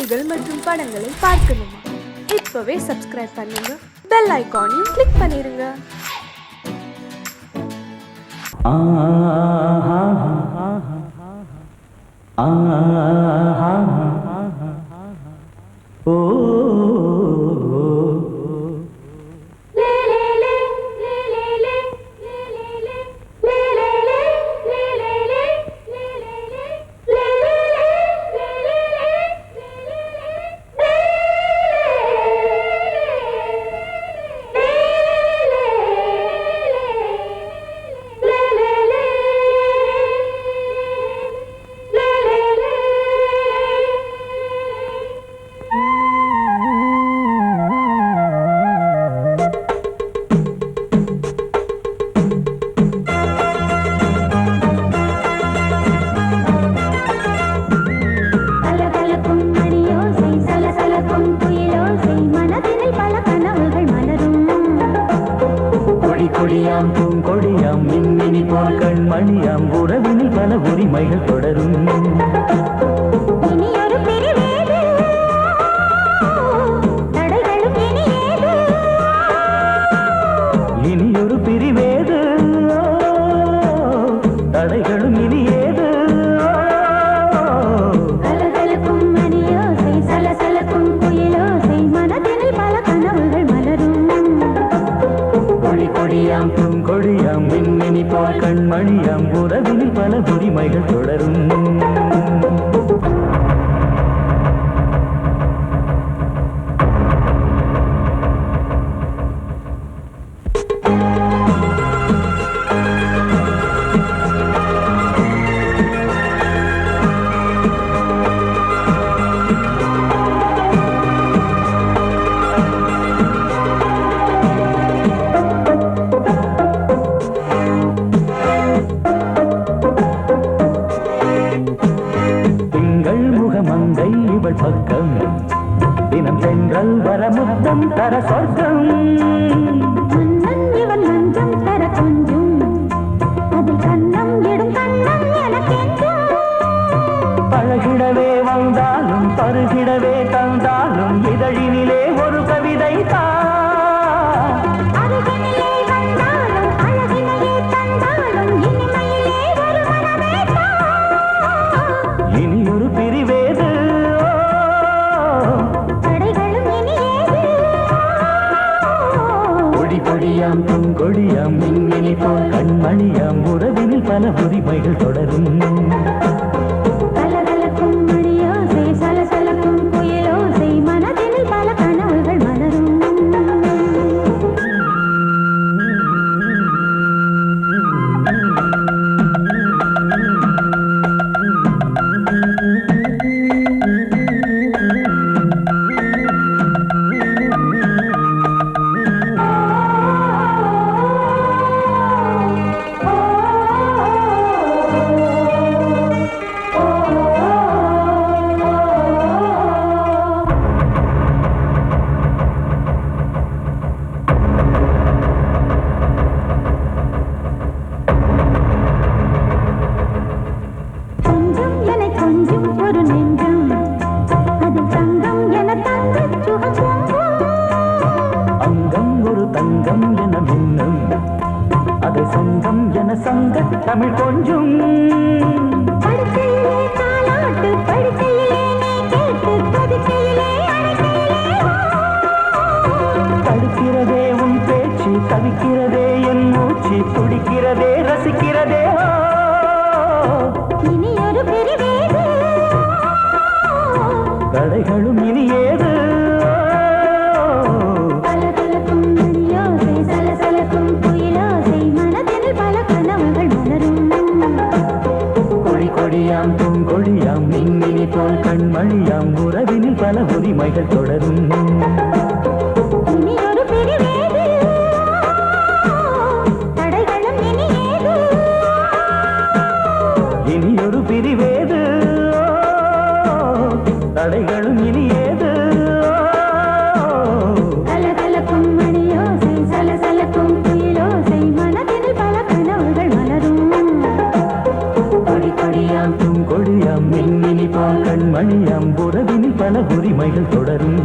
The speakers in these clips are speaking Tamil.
செய்திகள் மற்றும் படங்களை பார்க்கணுமா? இப்பவே சப்ஸ்கிரைப் பண்ணுங்க, பெல் ஐகானையும் கிளிக் பண்ணிருங்க. கொடியாம் பூங்கொடியாம் மின்மினி போல் கண்மணியாம் உறவினில் பல உரிமைகள் தொடரும். இனியொரு பிரிவேது தடைகளும் இனியேது. கொடியாம் பூங்கொடியாம் மின்மினி போல் கண்மணியாம் உறவினில் பல உரிமைகள் தொடரும். மங்கை இவள் பக்கம் தினம் சென்றல் வரமுத்தம் தர சொர்க்கம். இவன் மஞ்சம் தர கொஞ்சம் அதில் கண்ணம் இடும் கண்ணம் எனக்கென்றும். பழகிடவே வந்தாலும் பருகிடவே தந்தாலும் இதழினிலே ஒரு கவிதை தான். இனியொரு பிரிவேது கொடியாம் பூங்கொடியாம் மின்மினி போல் கண்மணியாம் உறவினில் பல உரிமைகள் தொடரும். கலகலக்கும் மணியோசை சலசலக்கும் குயிலோசை மனதில் பல கனவுகள் மலரும். தங்கம் என மின்னும் அதை சொந்தம் என சங்க தமிழ் கொஞ்சும். தடுக்கிறதே உன் பேச்சு, தவிக்கிறதே என் மூச்சு, துடிக்கிறதே ரசிக்கிறதே. இனியொரு பிரிவேது தடைகளும் இனியேது. கொடியாம் பூங்கொடியாம் மின்மினி போல் கண்மணியாம் உறவினில் பல உரிமைகள் தொடரும். இனியொரு பிரிவேது தடைகளும் இனியேது. இனியொரு பிரிவேது தடைகளும் இனியேது. கலகலக்கும் மணியோசை சலசலக்கும் குயிலோசை மனதில் பல கனவுகள் மலரும். கொடியாம் பூங்கொடியாம் மின்மினி போல் கண்மணியாம் உறவினில் உறவினில் பல உரிமைகள் தொடரும்.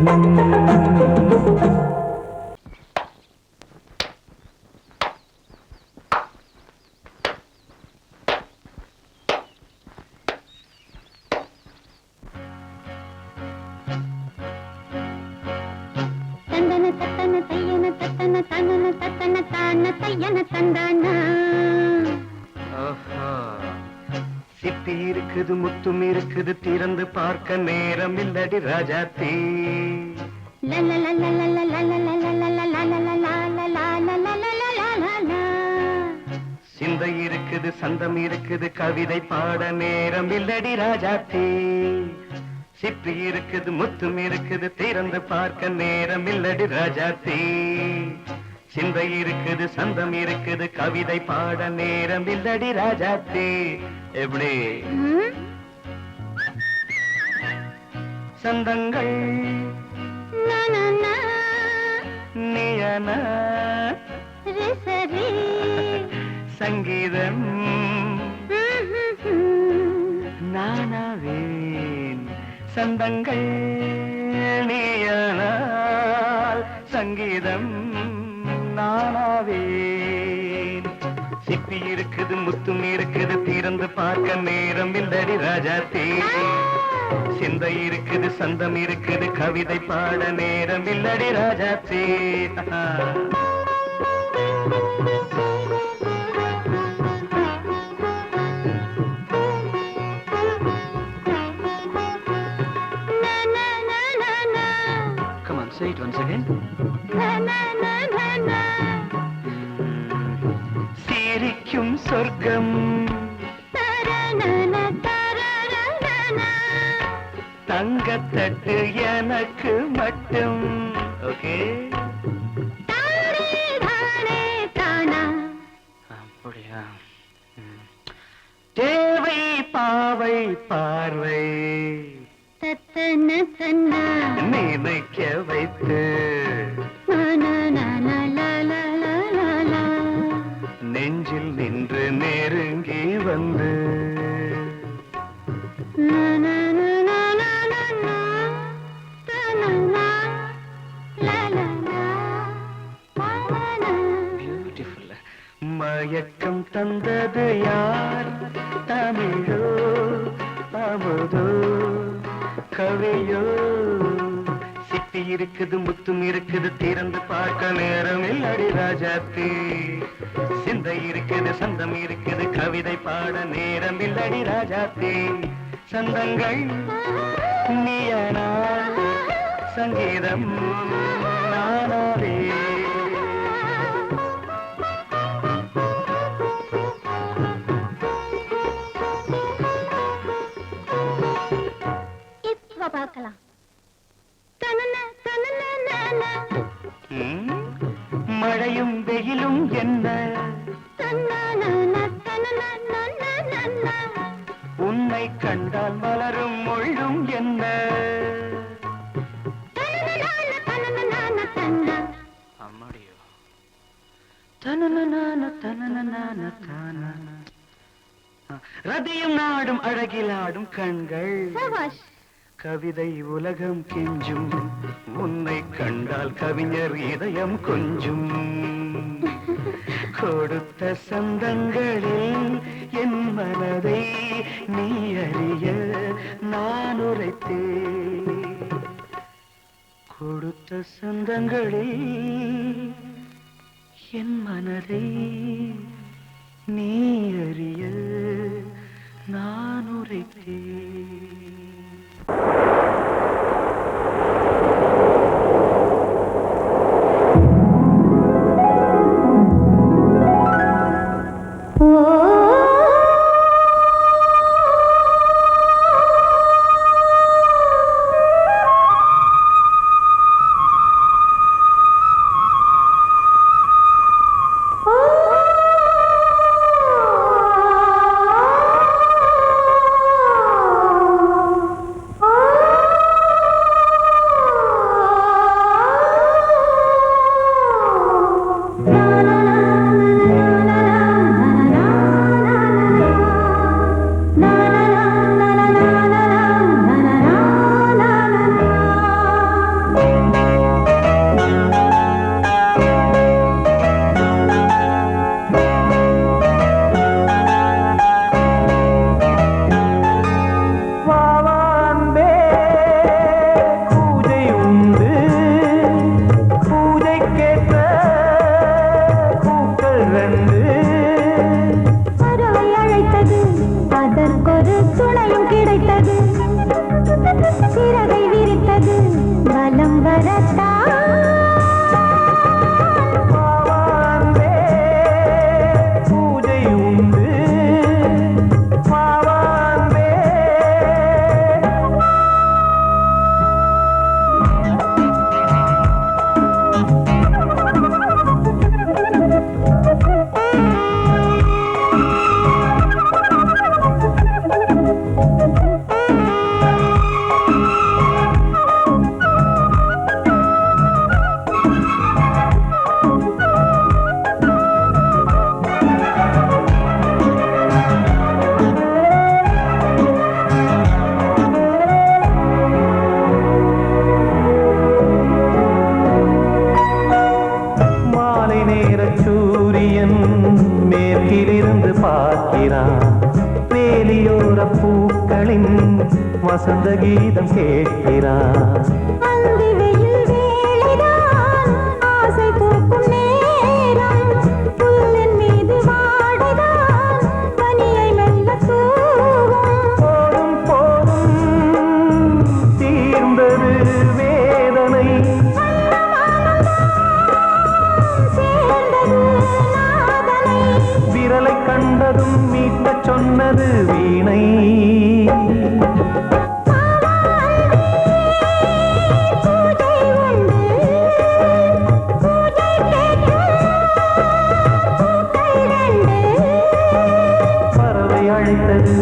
சிப்பி இருக்குது முத்தும் இருக்குது திறந்து பார்க்க நேரம் இல்லடி ராஜாத்தி. சிந்தை இருக்குது சந்தம் இருக்குது கவிதை பாட நேரம் இல்லடி ராஜாத்தி. சிப்பி இருக்குது முத்தும் இருக்குது திறந்து பார்க்க நேரம் இல்லடி ராஜாத்தி. சிந்தை இருக்குது சந்தம் இருக்குது கவிதை பாட நேரம் இல்லடி ராஜாத்தி. எப்படி சந்தங்கள் நீயன சங்கீதம் நானாவேன். சந்தங்கள் நீயனால் சங்கீதம் நானாவேன். சிப்பி இருக்குது முத்தும் இருக்குது திறந்து பார்க்க நேரம் இல்லடி ராஜாத்தி. சிந்தை இருக்குது சந்தம் இருக்குது கவிதை பாட நேரம் இல்லடி Rajathi. Come on, say it once again. சிரிக்கும் சொர்க்கம் தங்கத்தட்டு எனக்கு மட்டும். ஓகே அப்படியா? தேவை பாவை பார்வை நினைக்க வைத்து நெஞ்சில் நின்று நெருங்கி வந்து பியூட்டிஃபுல். மயக்கம் தந்தது யார்? தமிழோ அமுதோ கவியோ? சிப்பி இருக்குது முத்தும் இருக்குது திறந்து பார்க்க நேரம் இல்லடி ராஜாத்தி. சிந்தை இருக்குது சந்தம் இருக்குது கவிதை பாட நேரம் இல்லடி ராஜாத்தி. சந்தங்கள் நீயனா சங்கீதம் நானாவே. இப்ப பார்க்கலாம். மழையும் வெயிலும் என்ன உன்னை கண்டால் மலரும் முள்ளும் என்ன? அம்மாடியோ ரதியும் நாடும் அழகிலாடும் கண்கள் கவிதை உலகம் கெஞ்சும். உன்னை கண்டால் கவிஞர் இதயம் கொஞ்சும். கொடுத்த சந்தங்களில் என் மனதை நீ அறிய நான் உரைத்தேன். கொடுத்த சந்தங்களில் என் மனதை நீ அறிய நான் உரைத்தேன். வசந்த கீதம் கேட்கிறார். அந்தி வெயில் வேளைதான் ஆசை பூக்கும் நேரம், புல்லின் மீது வாடைதான் பனியை மெல்ல தூவும். போதும் போதும் தீர்ந்தது வேதனை, சேர்ந்தது நாதனை. விரலை கண்டதும் மீட்டச் சொன்னது வீணை. பூஜை உண்டு, பூஜை கேட்கும் பூக்கள் ரெண்டு. பறவை அழைத்தது,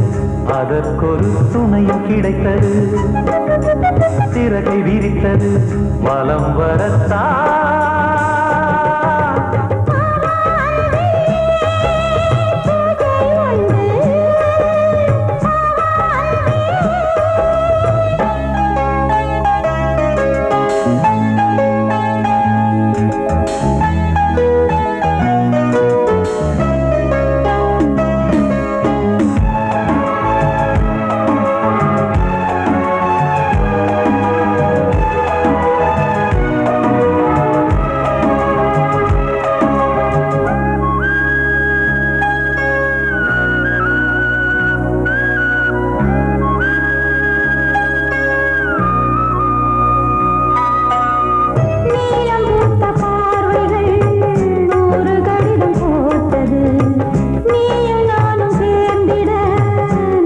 அதற்கொரு துணையும் கிடைத்தது. சிறகை விரித்தது, வலம் வரத்தான். நீலம் பூத்த பார்வைகள் நூறு கடிதம் போட்டது. நீயும் நானும் சேர்ந்திட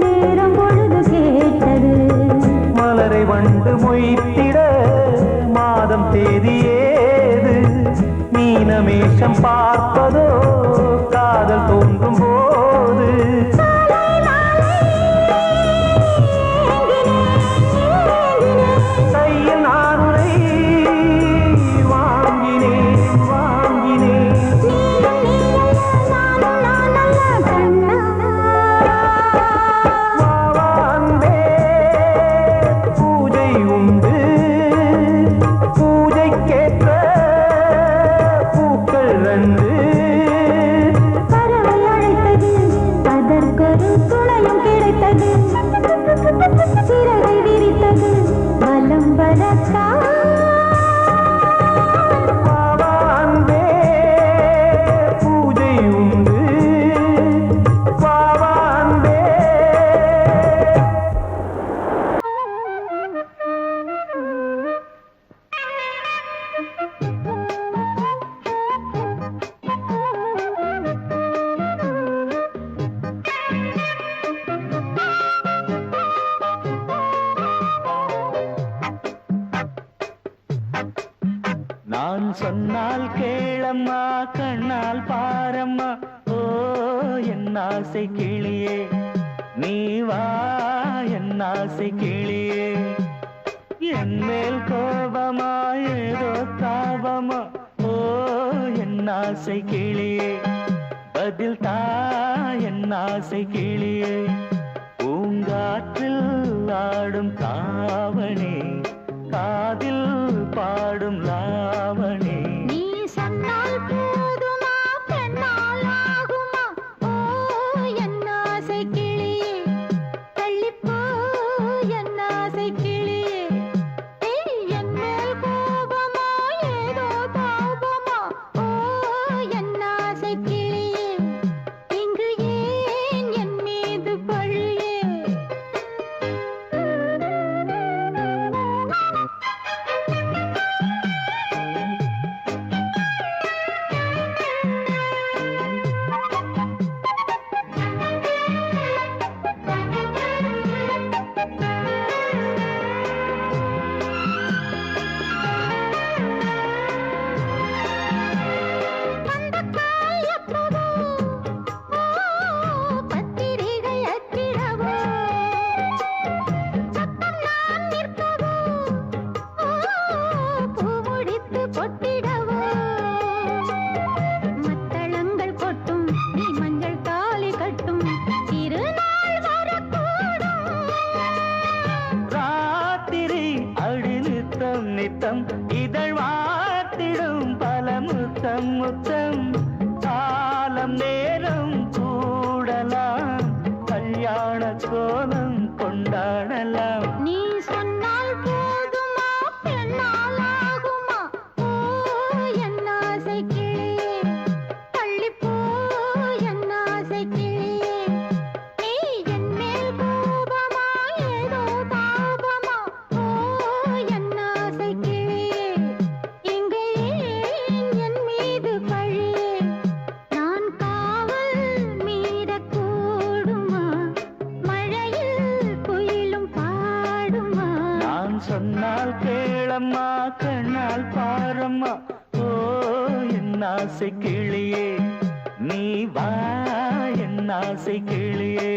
நேரம் பொழுது கேட்டது. மலரை வண்டு மொய்த்திட மாதம் தேதி ஏது? மீனமேஷம் பார்ப்பதோ காதல் தோன்றும் போது. கையில் நானுரை வாங்கினேன் வாங்கினேன். வா அன்பே, பூஜை உண்டு, பூஜைக்கேற்ற பூக்கள் ரெண்டு. பறவை அழைத்தது, அதற்கொரு துணையும் கிடைத்தது. சிறகை விரித்தது, வலம் வரத்தான். வா அன்பே, பூஜை உண்டு, வா அன்பே. நான் சொன்னால் கேளம்மா, கண்ணால் பாரம்மா. ஓ என் ஆசை கிளியே, நீ வா என் ஆசை கிளியே. என் மேல் கோபமா ஏதோ தாபமா? ஓ என் ஆசை கிளியே, பதில் தா என் ஆசை கிளியே. பூங்காற்றில் ஆடும் தாவணி, காதில் பாடும் லாவணி. நீ சொன்னால் போதுமா, பெண்ணால் ஆகுமா? ஓ என் ஆசை கிளியே, தள்ளிப்போ என் ஆசை கிளியே. என் மேல் கோபமா ஏதோ தாபமா? ஓ என் ஆசை கிளியே, இங்கு ஏன் என் மீது பழியே? நித்தம் இதழ் வாத்திடும் பல முத்தம் முத்தம் காலம் நேரம் கூடலாம் கல்யாண கோலம் கொண்டாடலாம். கேளம்மா கண்ணால் பாரம்மா ஓ என் ஆசை கிளியே நீ வா என் ஆசை கிளியே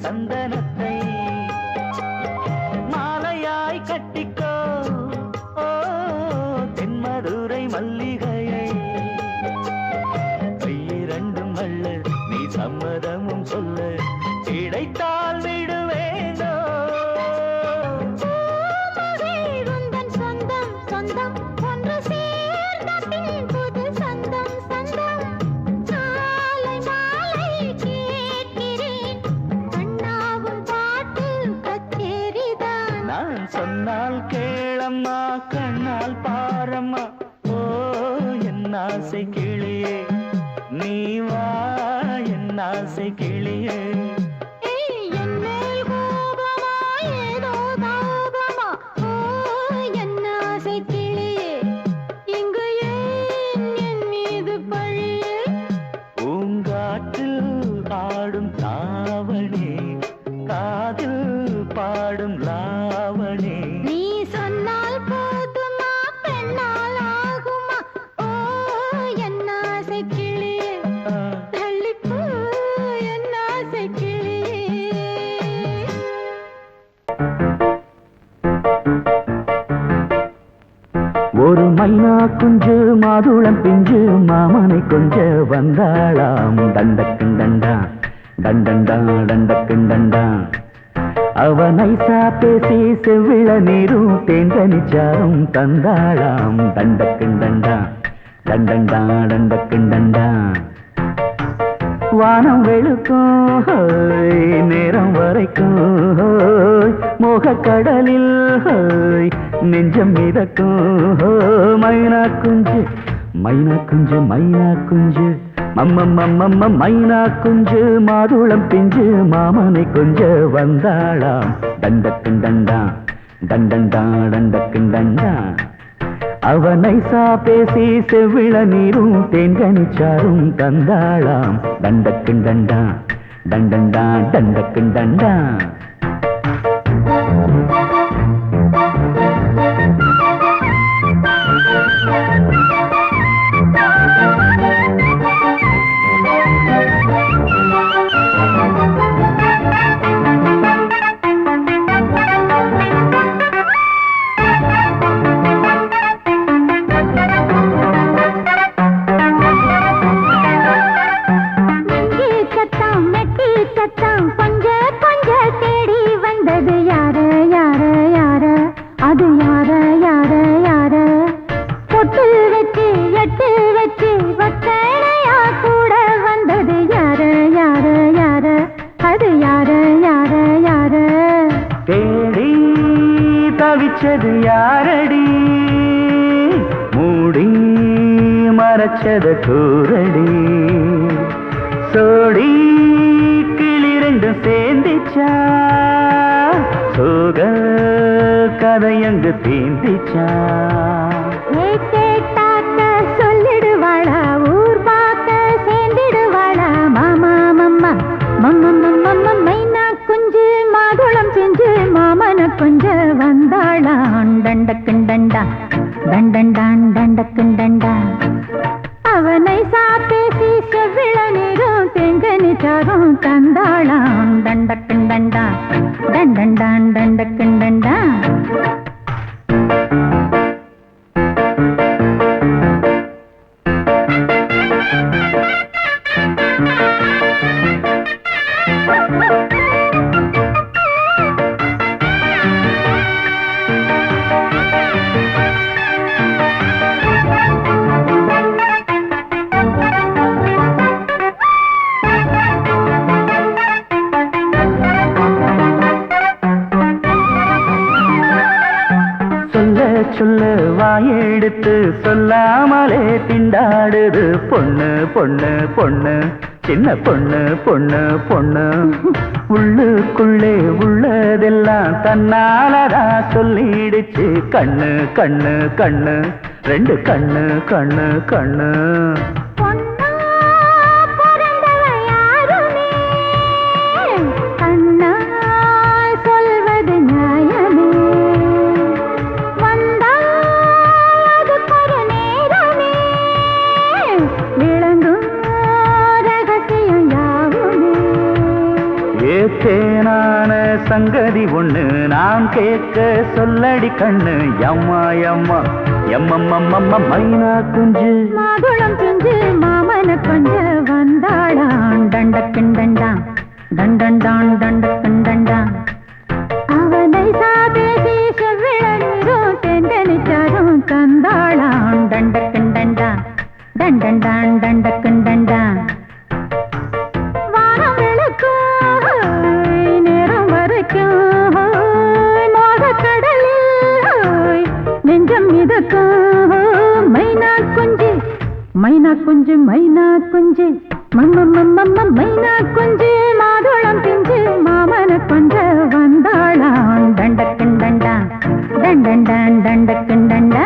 சந்தனத்தை மாலையாய் கட்டிக்கோ ஓ தென்மதுரை மல்லிகையை கையிரண்டும் அல்ல நீ சம்மதமும் சொல்ல கிடைத்தால் விடுவேனோ சொந்தம் சொந்தம் ஒன்று சேர்ந்த பின் புது சொந்தம் சொந்தம் மாலை மாலை கேட்கிறேன் நான் சொன்னால் கேளம்மா கண்ணால் பாரம்மா ஓ என் ஆசை கிளியே நீ வா என் ஆசை கிளியே பூங்காற்றில் ஆடும் தாவணி காதில் பாடும் லாவணி நீ சொன்னால் போதுமா பெண்ணால் ஆகுமா ஓ என் ஆசை கிளியே தள்ளிப்போ என் ஆசை கிளியே ஒரு மைனா குஞ்சு மாதுளம் பிஞ்சு மாமனை கொஞ்ச வந்தாளாம் தண்டக்குண்டண்டா டண்டண்டா டண்டக்குண்டண்டா அவ நைசா பேசி செவ்விள நீரும் தேங்கனிச்சாரும் தந்தாளாம் தண்டக்குண்டண்டா டண்டண்டா டண்டக்குண்டண்டா வானம் வெளுக்கும் நேரம் வரைக்கும் மோகக்கடலில் நெஞ்சம் மிதக்கும் மைனா குஞ்சு மைனா குஞ்சு மைனா குஞ்சு மம்மம்மம்மம்ம மைனா குஞ்சு மாதுளம் பிஞ்சு மாமனை கொஞ்ச வந்தாளாம் தண்டக்குண்டண்டா டண்டண்டா டண்டக்குண்டண்டா அவனை சா பேசி செவ்விள நீரும் தேன்கனிச்சாரும் தந்தாளாம் தண்டக்குண்டண்டா டண்டண்டா டண்டக்குண்டண்டா தேடி தவிச்சது யாரடி மூடி மறைச்சது கூரடி சோடி கிளிரண்டு சேர்ந்திச்சா சோக கதையங்கு தீந்திச்சா சொல்லிடுவாளா ஊர் பார்க்க சேர்ந்திடுவாளா மாமா மம்மா மம்மம்மம்மம்ம மைனா குஞ்சு மாதுளம் செஞ்சு மாமன கொஞ்ச வந்தாளான் தண்டக்குண்டண்டா தண்டண்டான் தண்டக்குண்டண்டா அவனை சாப்பேசி செவ்விள நீரும் தெங்கனிச்சாரும் தந்தாளான் தண்டக்குண்டண்டா தண்டண்டான் தண்டக்குண்டண்டா சொல்ல வாயெடுத்து சொல்லாமலே திண்டாடுது பொண்ணு பொண்ணு பொண்ணு சின்ன பொண்ணு பொண்ணு பொண்ணு உள்ளுக்குள்ளே உள்ளதெல்லாம் தன்னாலதா சொல்லிடுச்சு கண்ணு கண்ணு கண்ணு ரெண்டு கண்ணு கண்ணு கண்ணு பொன்னா பிறந்தவ யாருமே கண்ணால் சொல்வது நியாயமே வந்தால் அதுக்கொரு நேரமே விளங்கும் ரகசியம் யாவுமே ஏத்தேனான சங்கதி ஒண்ணு நான் கேட்க சொல்லடி கண்ணு எம்மா எம்மா எம்மம்மம்மம்ம மைனா குஞ்சு மாதுளம் பிஞ்சு மாமன கொஞ்ச வந்தாளான் தண்டக்கிண்டண்டான் தண்டண்டான் தண்டக்கிண்டண்டான் அவனை சாதேசி செவ்விழநீரும் தெண்டனிச்சாரும் தந்தாளான் தண்டக்கிண்டண்டான் தண்டண்டான் தண்டக்கிண்டண்டான் வானம் விளக்கும் நேரம் வரைக்கும் மோகக்கடலில் நெஞ்சம் மிதக்கும் மைனா குஞ்சு மைனா குஞ்சு மைனா குஞ்சு மம்மம்மம்மம்ம மைனா குஞ்சு மாதுளம் பிஞ்சு மாமன கொஞ்ச வந்தாளான் தண்டக்கிண்டண்டா தண்டண்டான் தண்டக்கிண்டண்டா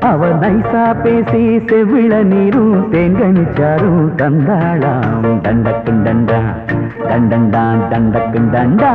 அவ நைசா பேசி செவிள நீரும் தேங்கனிச்சாரும் தந்தாளாம் தண்டக்குண்டண்டா தண்டண்டான் தண்டக்குண்டண்டா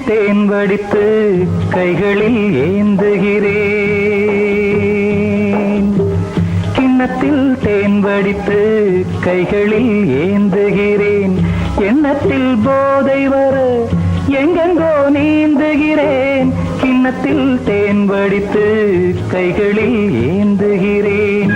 தேன் வடித்து கைகளில் ஏந்துகிறேன் கிண்ணத்தில் தேன் வடித்து கைகளில் ஏந்துகிறேன் எண்ணத்தில் போதை வர எங்கெங்கோ நீந்துகிறேன் கிண்ணத்தில் தேன் வடித்து கைகளில் ஏந்துகிறேன்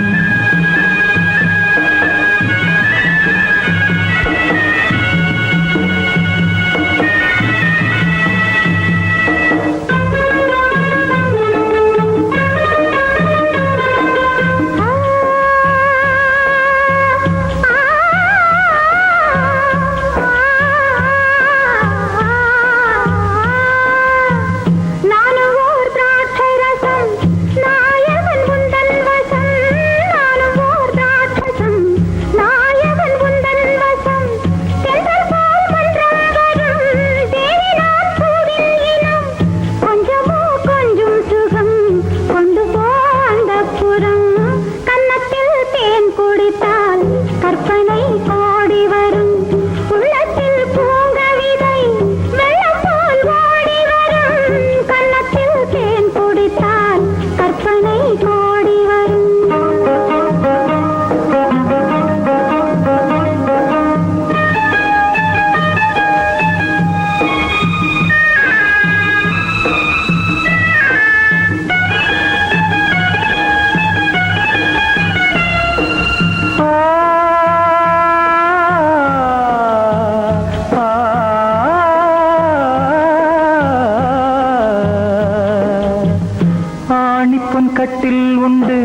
கட்டில் உண்டு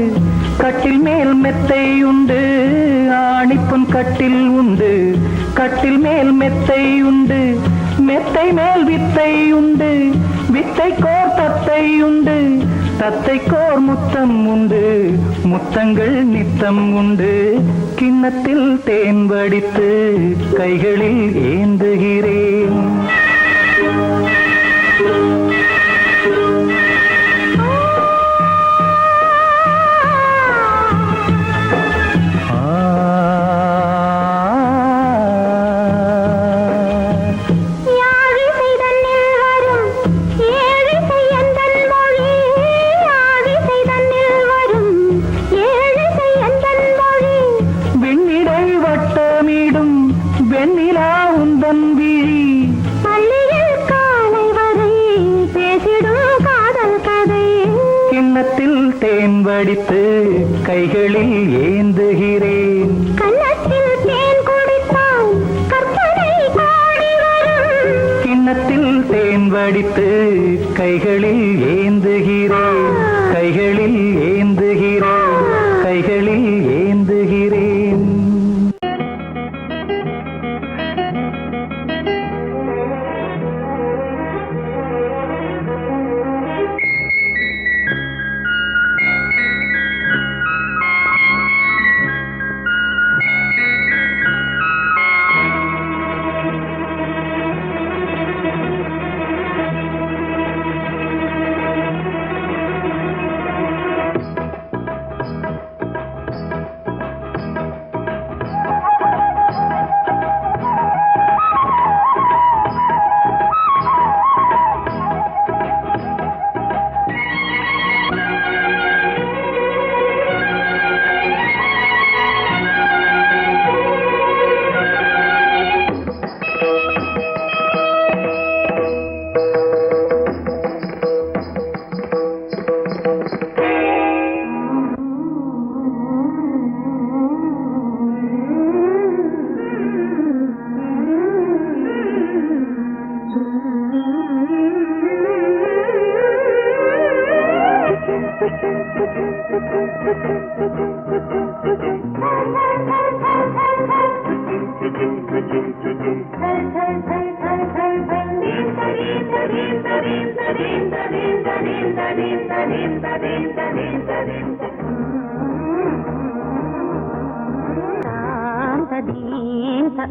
கட்டில் மேல் மெத்தை உண்டு ஆணிப்பொன் கட்டில் உண்டு கட்டில் மேல் மெத்தை உண்டு மெத்தை மேல் வித்தை உண்டு வித்தை கோர் தத்தை உண்டு தத்தை கோர் முத்தம் உண்டு முத்தங்கள் நித்தம் உண்டு கிண்ணத்தில் தேன் வடித்து கைகளில் ஏந்துகிறேன் ஏந்துகிறேன். கன்னத்தில் தேன் குடித்தால் கற்பனை பாடி வரும். கிண்ணத்தில் தேன் வடித்து கைகளில் ஏந்துகிறேன், கைகளில் ஏந்துகிறேன், கைகளில் ஏந்துகிறேன்.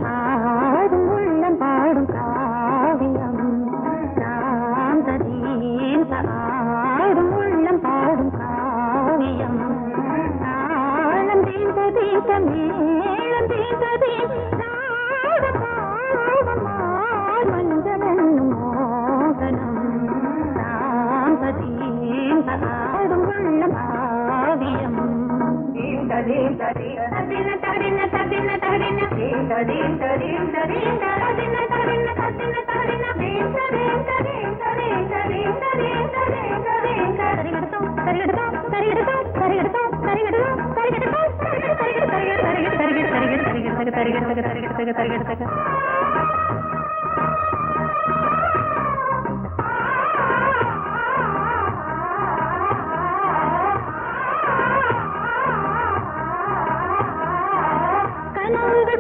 ஆடும் உள்ளம் பாடும் காவியம். ஆடும் உள்ளம் பாடும் காவியம். தாளம் தீந்த தீந்த மேளம் தீந்த தீந்த மஞ்சளும் மோகனம். ஆடும் உள்ளம் காவியம்.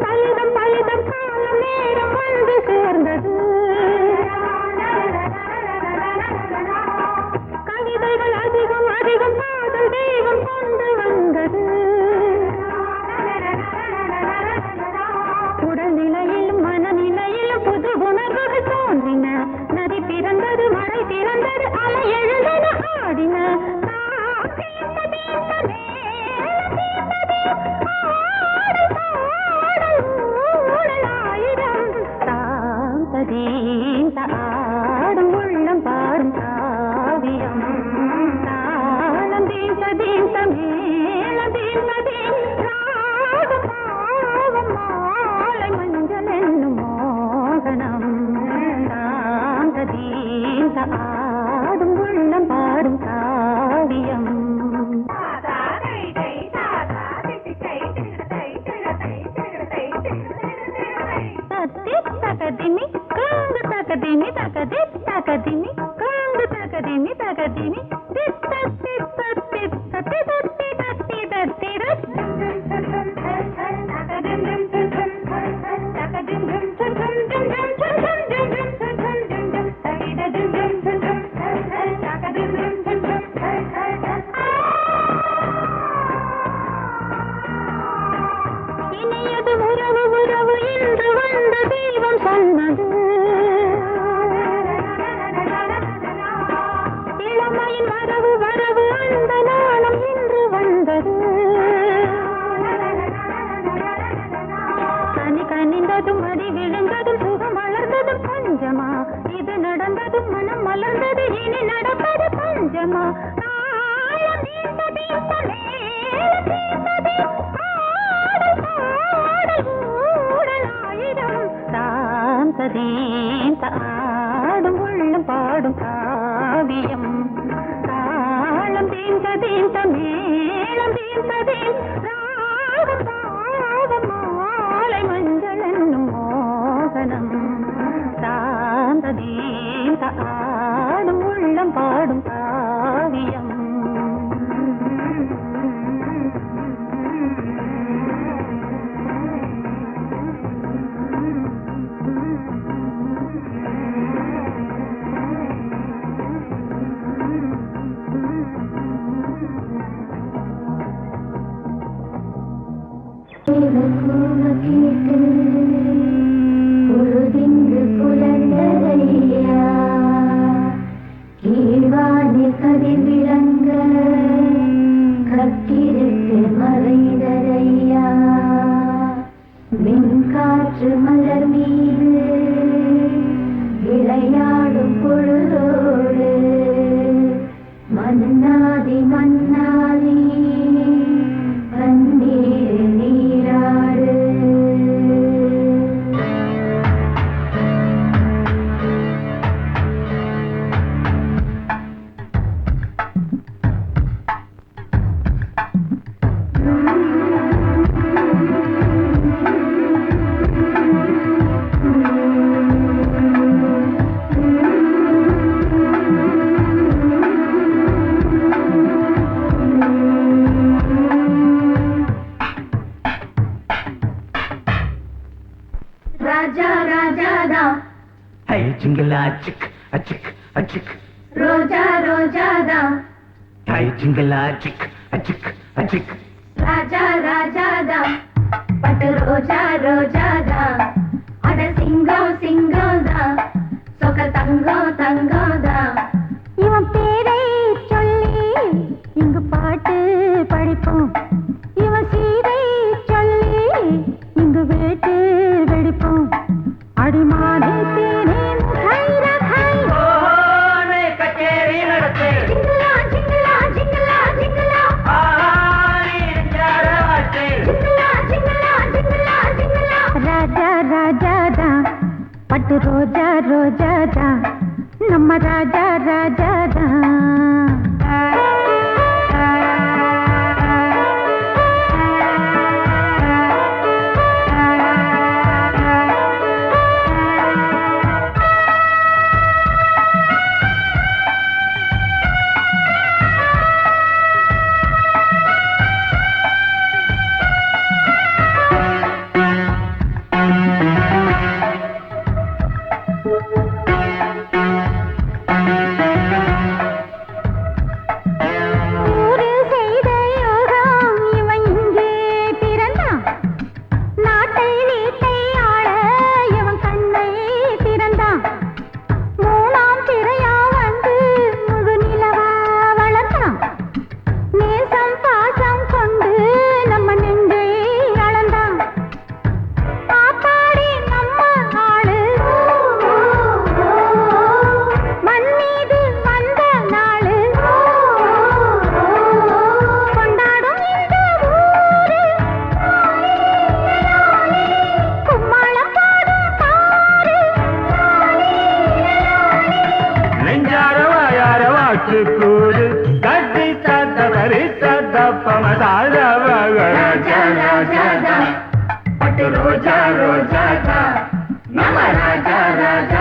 பலிதம் பலிதம் காலம் நேரம் வந்து சேர்ந்தது. கவிதைகள் அதிகம் அதிகம் காதல் தெய்வம் கொண்டு வந்தது. உடல்நிலையிலும் மனநிலையிலும் புது உணர்வுகள் தோன்றின. நதி பிறந்தது, மழை பிறந்தது, அலை எழுந்தது, ஆடின. ஆடும் உள்ளம் பாடும் காவியம். தாளம் தீந்த தீந்த மேளம் தீந்த தீராடும் பாவம் மாலை மஞ்சள் என்னும் மோகனம். தாந்த தீந்த ஆடும் உள்ளம் பாடும் காவியம். தகதிமி காங்கு தகதிமி தகதி தகதிமி காங்கு தகதிமி தகதிமி தித்த தித்த தித்த தித்தி தத்தி தத்தி இனியது உறவு உறவு என்று வந்த தெய்வம் சொன்னது. இளமையின் வரவு வரவு அந்த நாளும் இன்று வந்தது. கனி கனிந்ததும் அடி விழுந்ததும் சுகம் வளர்ந்ததும் பஞ்சமா. இது நடந்ததும் மனம் மலர்ந்தது, இனி நடப்பது பஞ்சமா. ஆடும் உள்ளம் பாடும் காவியம். தாளம் தீந்த தீந்த மேளம் தீந்த தீராடும் கேட்டு பொழுதிங்கு புலந்ததையா கீழ்வானி கதிர் விளங்க கக்கிருக்கு மறைந்ததையா மின்காற்று மலர் மீது விளையாடும் பொழுதோடு மன்னாதி மன்னாதி கண்ணீர் நீராடு ராஜா ராஜாதா ஹை ஜிங்கலா சிக் அச்சிக் அச்சிக் ரோஜா ரோஜாதா ஹை ஜிங்கலா சிக் அச்சிக் அச்சிக் ராஜா ராஜாதா பட்டு ரோஜா ரோஜாதா அட சிங்கம் சிங்கம்தா சொக்க தங்கம் தங்கம்தா இவன் பேரை சொல்லி இங்கு பாட்டு படிப்போம் இவன் சீரை சொல்லி இங்கு வேட்டு வெடிப்போம் அடிமானே தேனே முகை ரகை கச்சேரி நடத்து ஜிங்கலா ஜிங்கலா ஜிங்கலா ஜிங்கலா ஜிங்கலா ஜிங்கலா ஜிங்கலா ஜிங்கலா ராஜா ராஜாதா பட்டு ரோஜா ரோஜாதா நம்ம ராஜா ராஜாதா கூடு கட்டி தத்த பரித்த ராஜா ராஜா பட்டு ரோஜா ரோஜா நம்ம ராஜா ராஜா